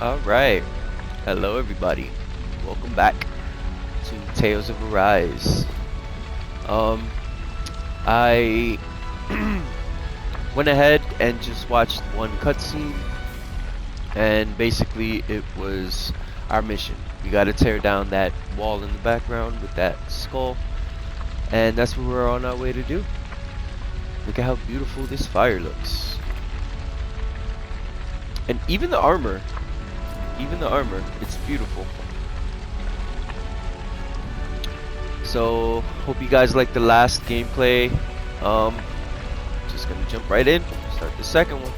Alright, hello everybody, welcome back to Tales of Arise. I went ahead and just watched one cutscene, and basically it was our mission. We gotta tear down that wall in the background with that skull, and that's what we're on our way to do. Look at how beautiful this fire looks. And even the armor, it's beautiful. So hope you guys like the last gameplay. Just gonna jump right in, start the second one.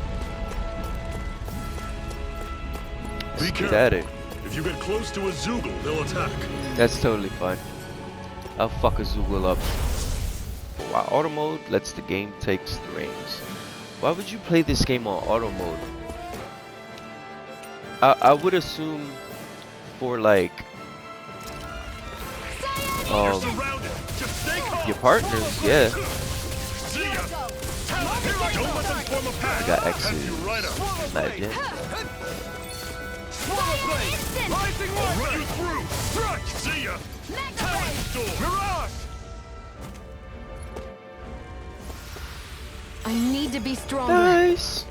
Be careful. At it. If you get close to a Zoogle, they'll attack. That's totally fine. I'll fuck a Zoogle up. While auto mode lets the game takes the reins. Why would you play this game on auto mode? I would assume for like your partners, yeah. I got X's. Not yet. I need to be stronger. Nice.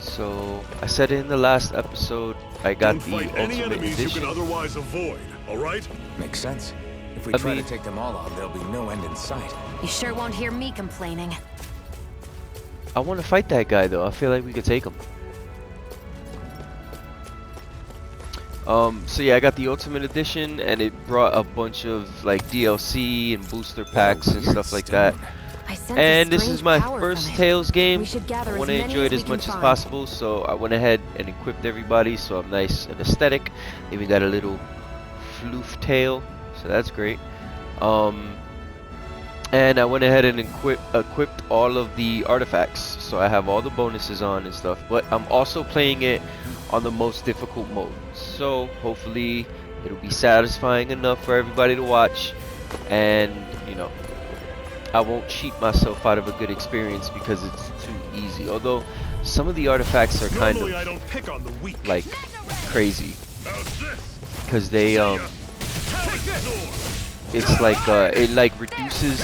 So I said in the last episode, I got the fight any ultimate enemies edition. you can otherwise avoid. All right? Makes sense. If we I try mean- to take them all out, there'll be no end in sight. You sure won't hear me complaining. I want to fight that guy though. I feel like we could take him. So yeah, I got the ultimate edition, and it brought a bunch of like DLC and booster packs and stuff like that. I sense And a this strange is my power first from it. Tales game. We should gather I as want to many enjoy it we as can much as find. possible, so I went ahead and equipped everybody, so I'm nice and aesthetic. Even got a little floof tail, so that's great. And I went ahead and equipped all of the artifacts, so I have all the bonuses on and stuff. But I'm also playing it on the most difficult mode, so hopefully it'll be satisfying enough for everybody to watch, and you know, I won't cheat myself out of a good experience because it's too easy. Although some of the artifacts are kind Normally I of don't pick on the weak. like crazy How's this? because they it's like it like reduces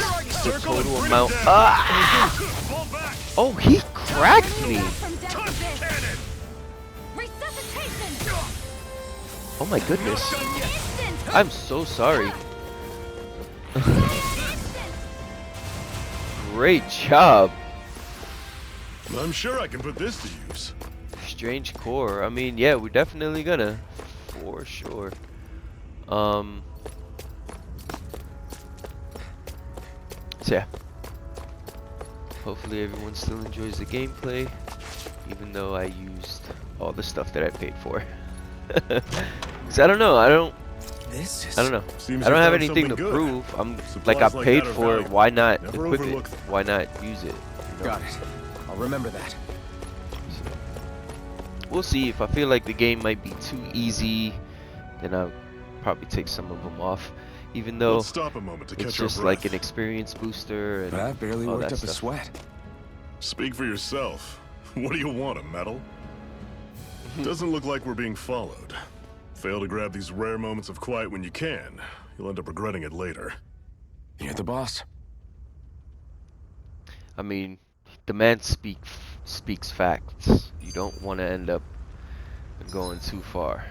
the total amount. Ah! Fall back. Oh, he cracked me. Cannon. Oh my goodness. I'm so sorry. Great job. I'm sure I can put this to use. Strange core. I mean, yeah, we're definitely gonna, for sure. So yeah. Hopefully everyone still enjoys the gameplay, even though I used all the stuff that I paid for. Cause I don't know. I don't know. Seems I don't you have found anything to something good. prove. I'm Supplies like I like paid that are for it. valuable. Why not Never equip it? overlook them. Why not use it? You know? Got it. I'll remember that. We'll see. If I feel like the game might be too easy, then I'll probably take some of them off. Even though Let's stop a moment to it's catch our just like an breath. experience booster and I've barely all worked that up a stuff. sweat. Speak for yourself. What do you want, a medal? Doesn't look like we're being followed. Fail to grab these rare moments of quiet when you can. You'll end up regretting it later. You're the boss. I mean, the man speaks facts. You don't want to end up going too far.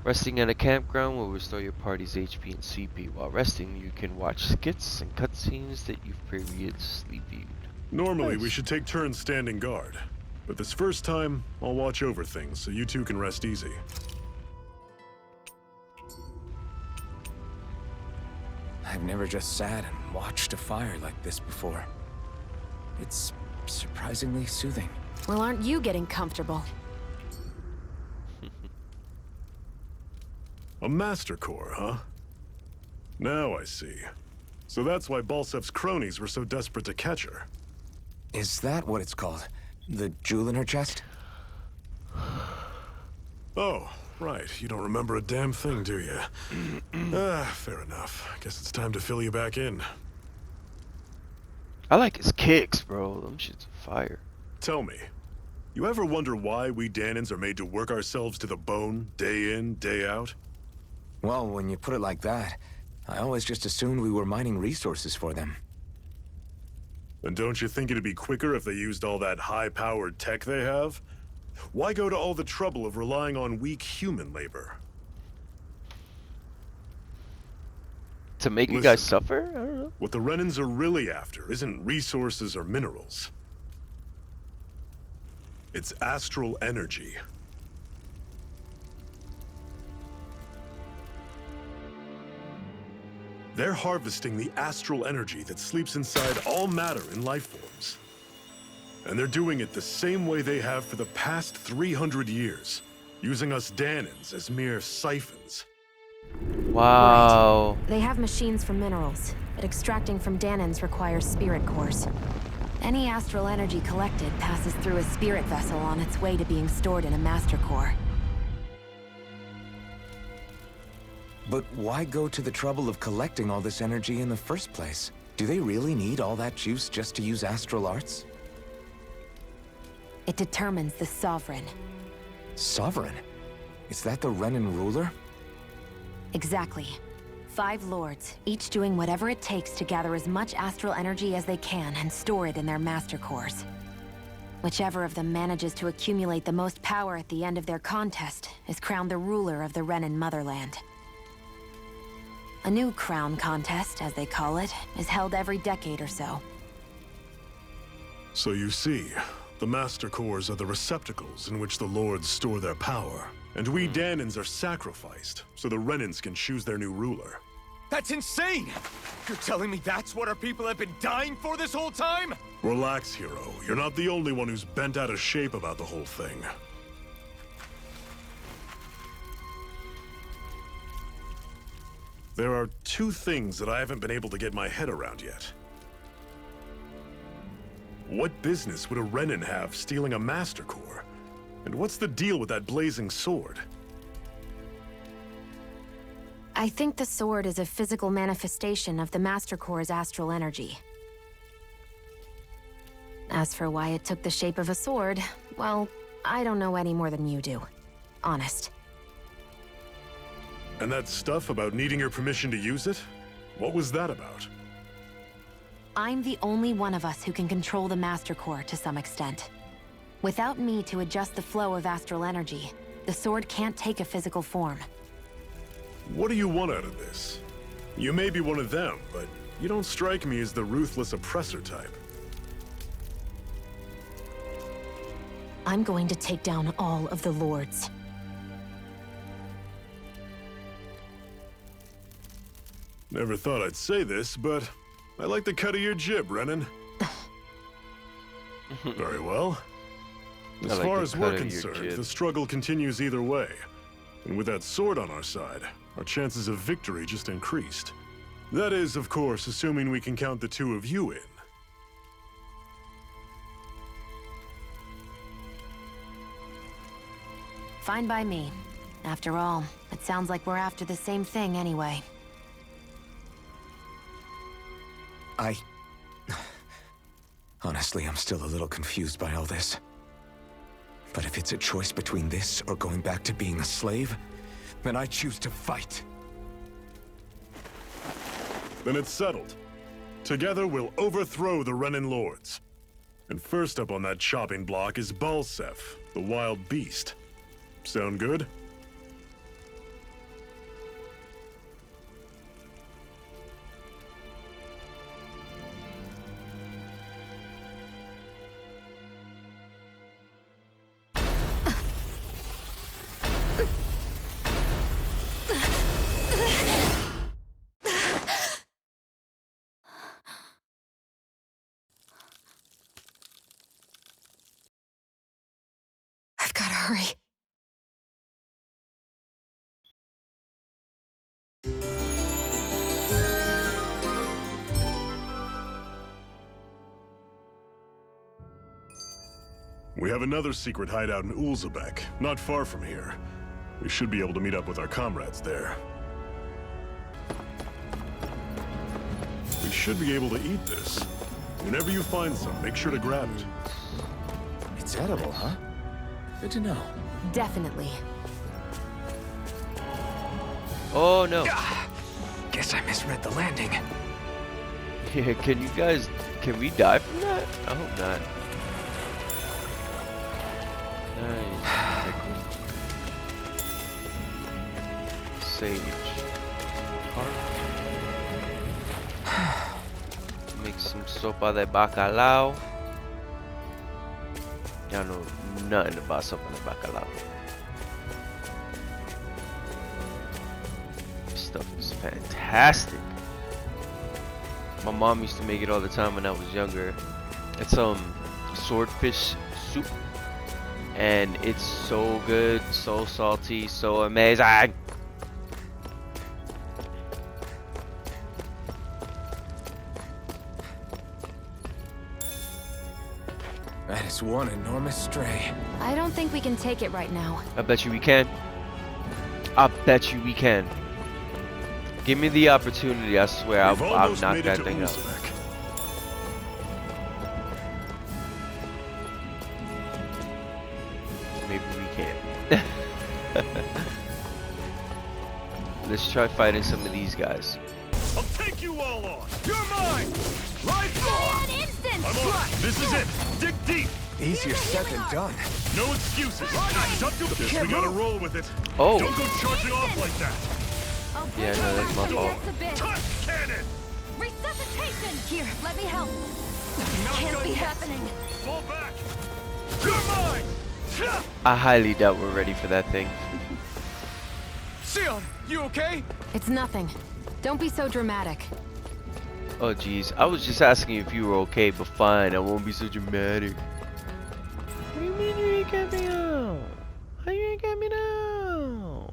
Resting at a campground will restore your party's HP and CP. While resting, you can watch skits and cutscenes that you've previously viewed. Normally, we Nice. should take turns standing guard. But this first time, I'll watch over things so you two can rest easy. I've never just sat and watched a fire like this before. It's surprisingly soothing. Well, aren't you getting comfortable? A master core, huh? Now I see. So that's why Balsev's cronies were so desperate to catch her. Is that what it's called? The jewel in her chest? Oh, right. You don't remember a damn thing, do you? Fair enough. Guess it's time to fill you back in. I like his kicks, bro. Them shit's fire. Tell me, You ever wonder why we Danans are made to work ourselves to the bone, day in, day out? Well, when you put it like that, I always just assumed we were mining resources for them. And don't you think it'd be quicker if they used all that high-powered tech they have? Why go to all the trouble of relying on weak human labor? To make you Listen. guys suffer? I don't know. What the Renans are really after isn't resources or minerals. It's astral energy. They're harvesting the astral energy that sleeps inside all matter in life forms. And they're doing it the same way they have for the past 300 years, using us Danans as mere siphons. Wow. They have machines for minerals, but extracting from Danans requires spirit cores. Any astral energy collected passes through a spirit vessel on its way to being stored in a master core. But why go to the trouble of collecting all this energy in the first place? Do they really need all that juice just to use astral arts? It determines the Sovereign. Sovereign? Is that the Renan ruler? Exactly. 5 lords, each doing whatever it takes to gather as much astral energy as they can and store it in their master cores. Whichever of them manages to accumulate the most power at the end of their contest is crowned the ruler of the Renan motherland. A new crown contest, as they call it, is held every decade or so. So you see, the Master Cores are the receptacles in which the Lords store their power. And we Danans are sacrificed, so the Renans can choose their new ruler. That's insane! You're telling me that's what our people have been dying for this whole time? Relax, hero. You're not the only one who's bent out of shape about the whole thing. There are 2 things that I haven't been able to get my head around yet. What business would a Renan have stealing a Master Core? And what's the deal with that blazing sword? I think the sword is a physical manifestation of the Master Core's astral energy. As for why it took the shape of a sword, well, I don't know any more than you do. Honest. And that stuff about needing your permission to use it? What was that about? I'm the only one of us who can control the Master Core to some extent. Without me to adjust the flow of astral energy, the sword can't take a physical form. What do you want out of this? You may be one of them, but you don't strike me as the ruthless oppressor type. I'm going to take down all of the lords. Never thought I'd say this, but I like the cut of your jib, Renan. Very well. As I like far the as cut we're of your concerned, jib. the struggle continues either way. And with that sword on our side, our chances of victory just increased. That is, of course, assuming we can count the 2 of you in. Fine by me. After all, it sounds like we're after the same thing anyway. Honestly, I'm still a little confused by all this. But if it's a choice between this or going back to being a slave, then I choose to fight. Then it's settled. Together, we'll overthrow the Renan Lords. And first up on that chopping block is Balsef, the wild beast. Sound good? I've gotta hurry. We have another secret hideout in Ulzebek, not far from here. We should be able to meet up with our comrades there. We should be able to eat this. Whenever you find some, make sure to grab it. It's It's edible, huh? Good to know. Definitely. Oh no. Guess I misread the landing. Yeah, can we die from that? I hope not. Nice. Sage. Make some sopa de bacalao. Y'all know nothing about sopa de bacalao. This stuff is fantastic. My mom used to make it all the time when I was younger. It's swordfish soup, and it's so good, so salty, so amazing. That is one enormous stray. I don't think we can take it right now. I bet you we can. I bet you we can. Give me the opportunity, I swear, I'll knock that thing out. Maybe we can. Let's try fighting some of these guys. I'll take you all on. You're mine! Right An instant! I'm on it. This is it. Dig deep. Easier said than done. No excuses. Guess we gotta roll with it. Oh. Don't go charging off like that. Yeah, no, that's my fault. Touch cannon. Resuscitation! Here, let me help. Can't be happening. Fall back. You're mine. I highly doubt we're ready for that thing. Sion, you okay? It's nothing. Don't be so dramatic. Oh jeez, I was just asking if you were okay, but fine, I won't be so dramatic. What do you mean you ain't got me now? How you ain't got me now?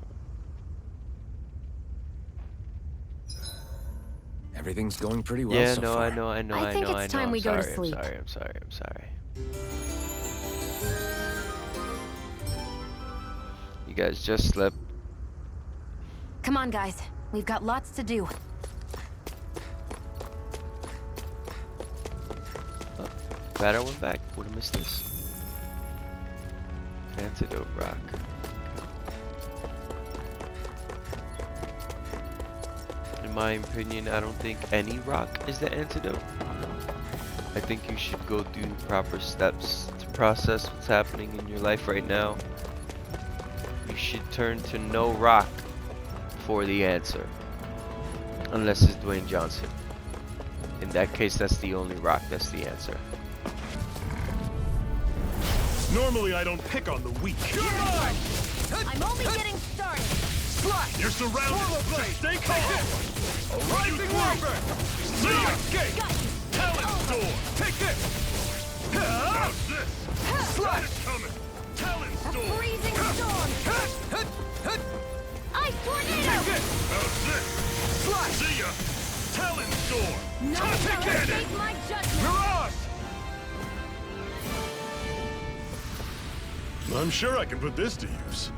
Everything's going pretty well Yeah, so no, far. I know. I think it's time we go to sleep. I'm sorry. You guys just slept. Come on, guys. We've got lots to do. Glad I went back. Would have missed this. Antidote rock. In my opinion, I don't think any rock is the antidote. I think you should go through proper steps to process what's happening in your life right now. You should turn to no rock for the answer. Unless it's Dwayne Johnson. In that case, that's the only rock that's the answer. Normally, I don't pick on the weak. You're mine! I'm only getting started. Slash! You're surrounded. Just stay calm. A rising warper! See ya. Escape! Talent store. Take this! How's this? Slash! It's coming. Talent A store. freezing storm. Ice tornado. Take this! How's this? Slash! See ya. Talent store. No Touch one will cannon. escape my judgment. Mirage! I'm sure I can put this to use.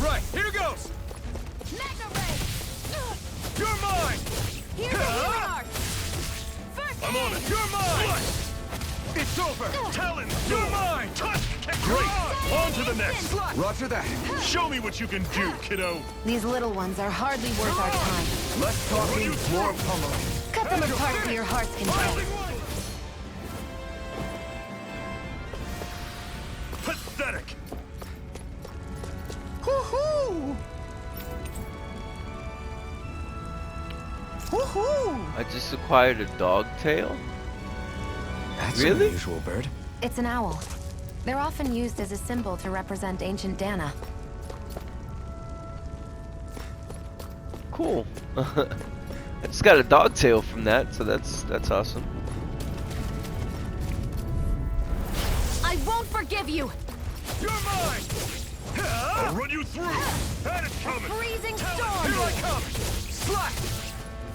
Right, here goes! Mega ray. You're mine! Here's the lunar. First I'm on aid. it. You're mine! It's over! Talent You're store. mine! Touch. Great. On to the next. Slash! Roger that. Show me what you can do, kiddo. These little ones are hardly worth our time. Less talking, more pummeling. Cut them apart for your heart's content. Pathetic. Woohoo! Woohoo! I just acquired a dog tail? That's Really? an unusual bird. It's an owl. They're often used as a symbol to represent ancient Dana. Cool. I just got a dog tail from that, so that's awesome. I won't forgive you! You're mine! I'll run you through. And it's coming. Freezing Here storm! I come! Slash!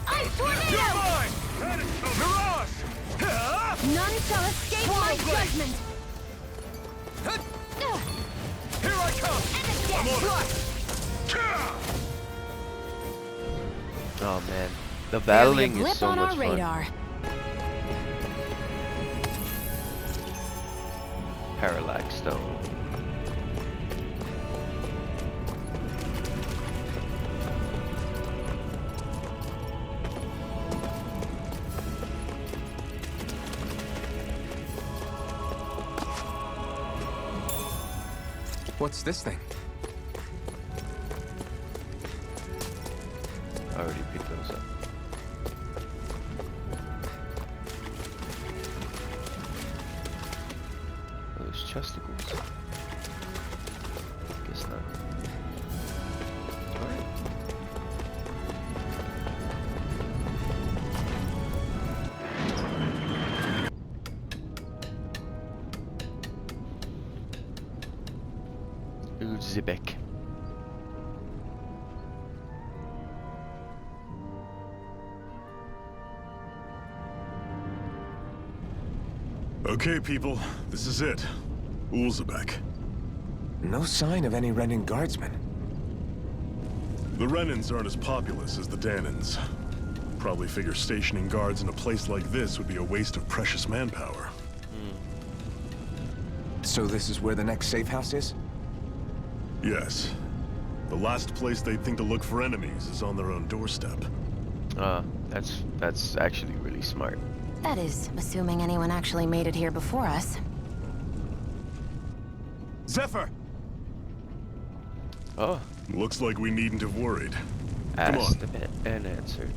Ice You're tornado! mine! And it's coming. Mirage! shall escape Swallow my blade. judgment! Here I come! And a death I'm on it. thrust! Oh man, the Barely a battling is blip so on much our fun. radar. Parallax stone. What's this thing? I already picked those up. Those chesticles. Guess not. Alright. Uzbek. Okay, people, this is it. Ulzebek. No sign of any Renin guardsmen. The Renans aren't as populous as the Danans. Probably figure stationing guards in a place like this would be a waste of precious manpower. So this is where the next safe house is? Yes. The last place they'd think to look for enemies is on their own doorstep. That's actually really smart. That is, assuming anyone actually made it here before us. Zephyr! Oh, Looks like we needn't have worried. Come asked on. and answered.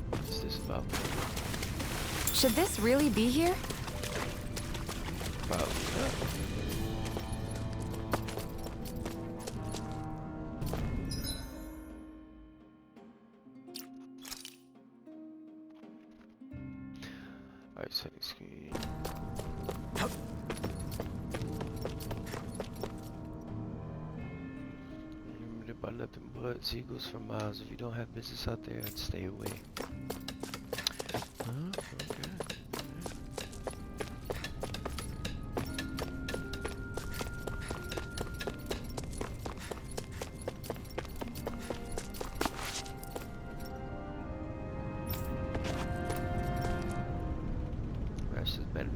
What's this about? Should this really be here? Probably not. Alright, setting screen. Limited by nothing but seagulls for miles. If you don't have business out there, I'd stay away. Huh? Okay.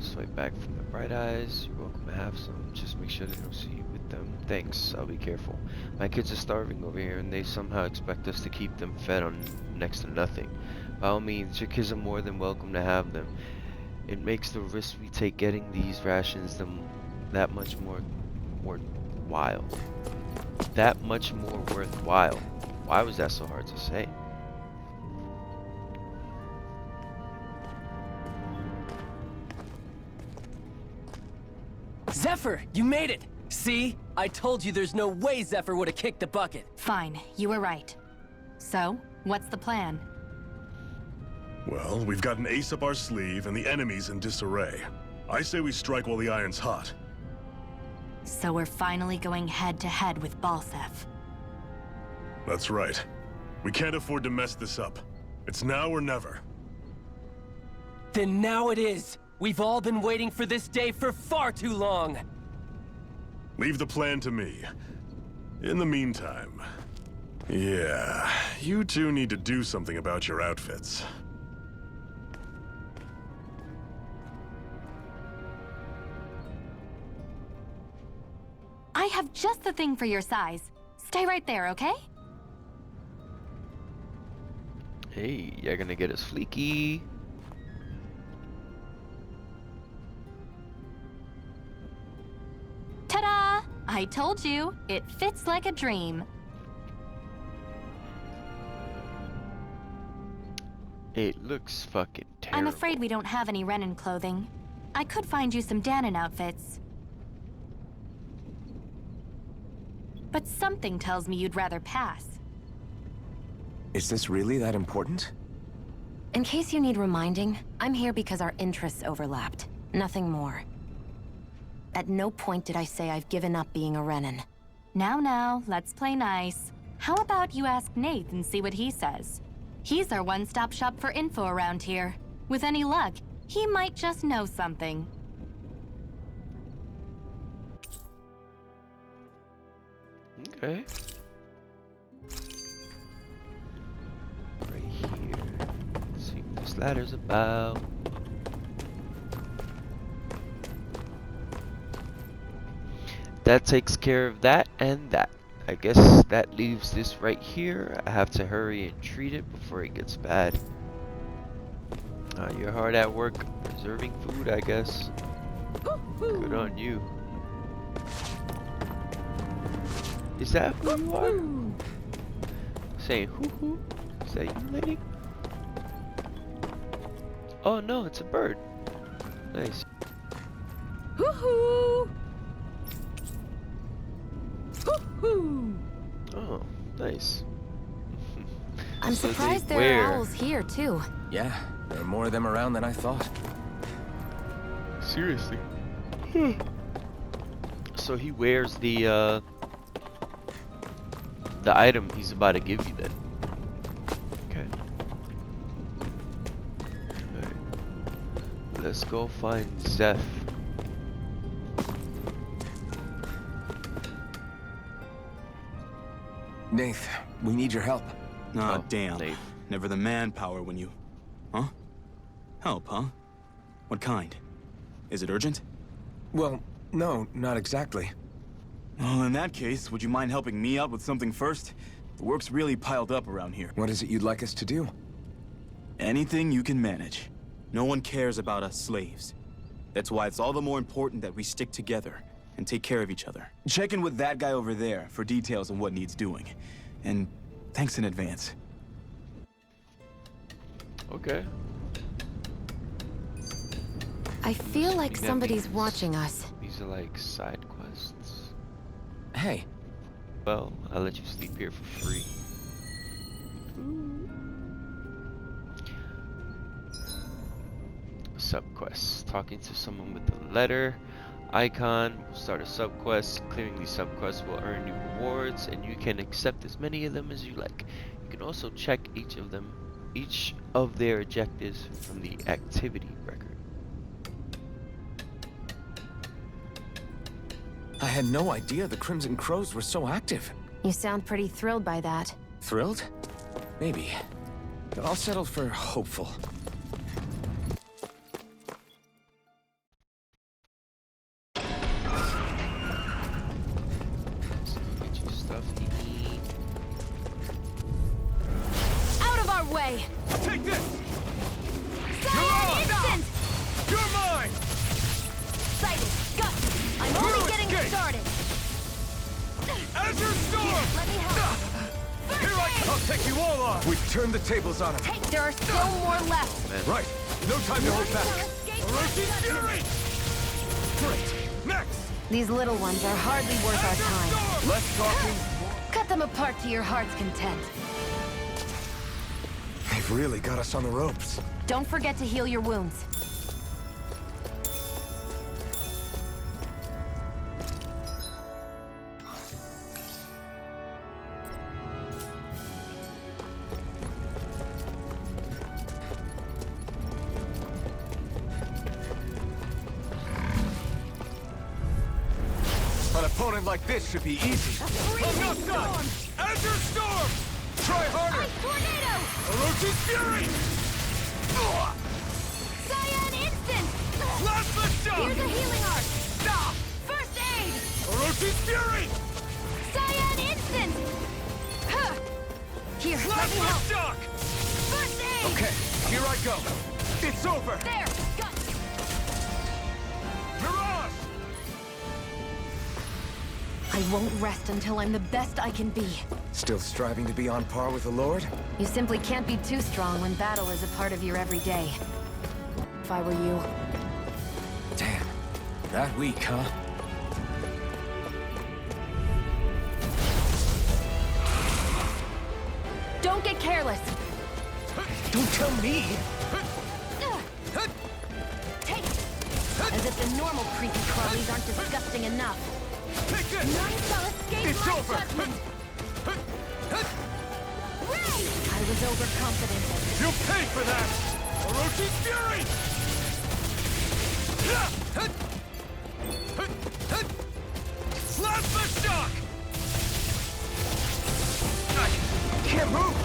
Swipe back from the bright eyes. You're welcome to have some. Just make sure they don't see you with them. Thanks. I'll be careful. My kids are starving over here, and they somehow expect us to keep them fed on next to nothing. By all means, your kids are more than welcome to have them. It makes the risk we take getting these rations that much more worthwhile. That much more worthwhile. Why was that so hard to say? Zephyr, you made it! See? I told you there's no way Zephyr would have kicked the bucket. Fine, you were right. So, what's the plan? Well, we've got an ace up our sleeve and the enemy's in disarray. I say we strike while the iron's hot. So we're finally going head-to-head with Balsef. That's right. We can't afford to mess this up. It's now or never. Then now it is! We've all been waiting for this day for far too long! Leave the plan to me. In the meantime... Yeah, you two need to do something about your outfits. I have just the thing for your size. Stay right there, okay? Hey, you're gonna get us fleeky. Ta-da! I told you, it fits like a dream. It looks fucking terrible. I'm afraid we don't have any Renin clothing. I could find you some Danon outfits. But something tells me you'd rather pass. Is this really that important? In case you need reminding, I'm here because our interests overlapped. Nothing more. At no point did I say I've given up being a Renin. Now, let's play nice. How about you ask Nate and see what he says? He's our one-stop shop for info around here. With any luck, he might just know something. Okay. Right here. Let's see what this ladder's about. That takes care of that and that. I guess that leaves this right here. I have to hurry and treat it before it gets bad. You're hard at work preserving food, I guess. Good on you. Is that who you are? Saying hoo-hoo? Is that you, lady? Oh no, it's a bird. Nice. Hoo-hoo! Hoo-hoo! Oh, nice. I'm So they surprised there wear- are owls here, too. Yeah, there are more of them around than I thought. Seriously. So he wears the item he's about to give you then. Okay. Alright. Let's go find Zeph. Nath, we need your help. Ah, Oh, damn. Nate. Never the manpower when you... Huh? Help, huh? What kind? Is it urgent? Well, no, not exactly. Well, in that case, would you mind helping me out with something first? The work's really piled up around here. What is it you'd like us to do? Anything you can manage. No one cares about us slaves. That's why it's all the more important that we stick together and take care of each other. Check in with that guy over there for details on what needs doing. And thanks in advance. Okay. I feel like That somebody's means watching us. These are like side quests. Hey, Well, I'll let you sleep here for free. Subquests. Talking to someone with the letter icon will start a subquest. Clearing these subquests will earn new rewards, and you can accept as many of them as you like. You can also check each of their objectives from the activity record. I had no idea the Crimson Crows were so active. You sound pretty thrilled by that. Thrilled? Maybe. But I'll settle for hopeful. So get you stuff to eat. Out of our way! Take this! Cyan instant! You're mine! Sighted! Got you! I'm only Through getting escape! started! Azure Storm! Let me help! Here I'll take you all on! We've turned the tables on him. Take, there are still more left! Man. Right! No time to hold back! Escape Orochi's my Fury! Great! Next! These little ones are hardly worth our Azure time. Storm! Less talking. Cut them apart to your heart's content. They've really got us on the ropes. Don't forget to heal your wounds. An opponent like this should be easy. Enough done! Azure Storm! Try harder! Ice tornado! Orochi's Fury! Cyan instant! Plasma Shock! Here's a healing arc! Stop! First aid! Orochi's Fury! Cyan instant! Huh. Here, let me Plasma help! Shock! First aid! Okay, here I go. It's over! There! Got Mirage! I won't rest until I'm the best I can be. Still striving to be on par with the Lord? You simply can't be too strong when battle is a part of your everyday. If I were you. Damn. That weak, huh? Don't get careless! Don't tell me! Take it! As if the normal creepy crawlies aren't disgusting enough. Take this! None shall escape It's my over. judgment! Ray! I was overconfident. You'll pay for that! Orochi's Fury! Plasma Shock! I can't move!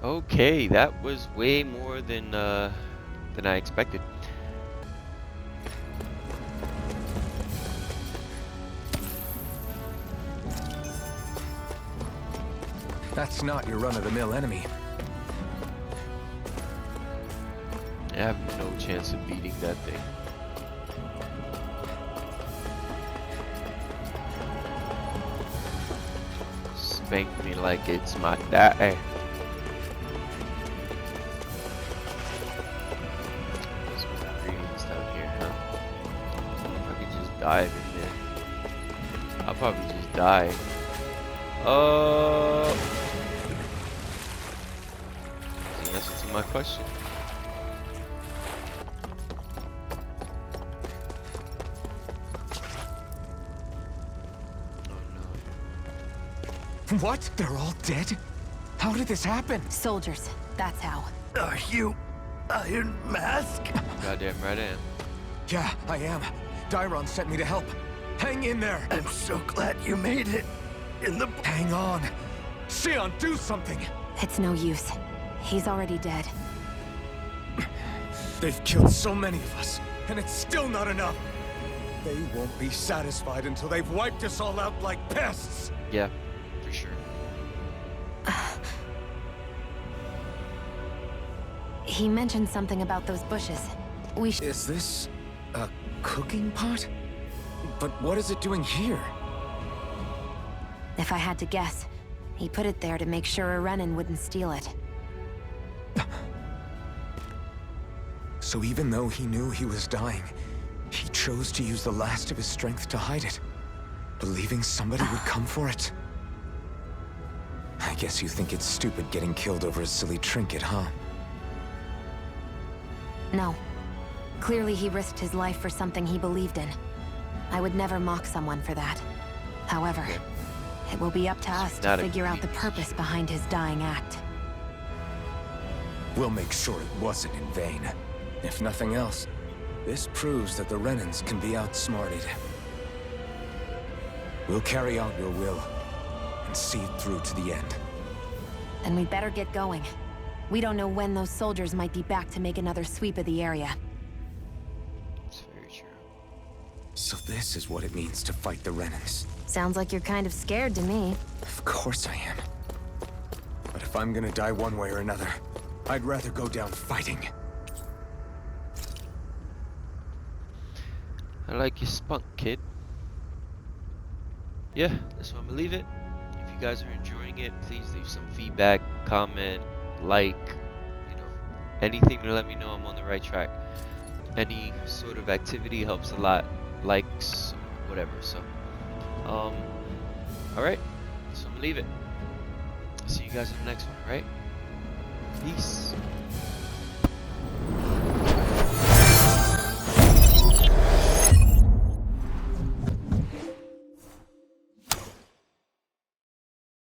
Okay, that was way more than I expected. That's not your run-of-the-mill enemy. I have no chance of beating that thing. Spank me like it's my dad. Dive in there. I'll probably just die. The answer to my question. Oh no. What? They're all dead? How did this happen? Soldiers, that's how. Are you Iron Mask? Goddamn right I am. Yeah, I am. Dairon sent me to help. Hang in there! I'm so glad you made it. Hang on! Xion, do something! It's no use. He's already dead. They've killed so many of us, and it's still not enough! They won't be satisfied until they've wiped us all out like pests! Yeah, for sure. He mentioned something about those bushes. Is this a cooking pot? But what is it doing here? If I had to guess, he put it there to make sure a Renin wouldn't steal it. So even though he knew he was dying, he chose to use the last of his strength to hide it, believing somebody would come for it. I guess you think it's stupid getting killed over a silly trinket, huh? No. Clearly he risked his life for something he believed in. I would never mock someone for that. However, it will be up to us to figure out the purpose behind his dying act. We'll make sure it wasn't in vain. If nothing else, this proves that the Renins can be outsmarted. We'll carry out your will, and see it through to the end. Then we'd better get going. We don't know when those soldiers might be back to make another sweep of the area. That's very true. So this is what it means to fight the Renins. Sounds like you're kind of scared to me. Of course I am. But if I'm gonna die one way or another, I'd rather go down fighting. I like your spunk, kid. Yeah, that's where I'm gonna leave it. If you guys are enjoying it, please leave some feedback, comment, like, anything to let me know I'm on the right track. Any sort of activity helps a lot. Likes, whatever. So, alright. So I'm gonna leave it. See you guys in the next one, right? Peace.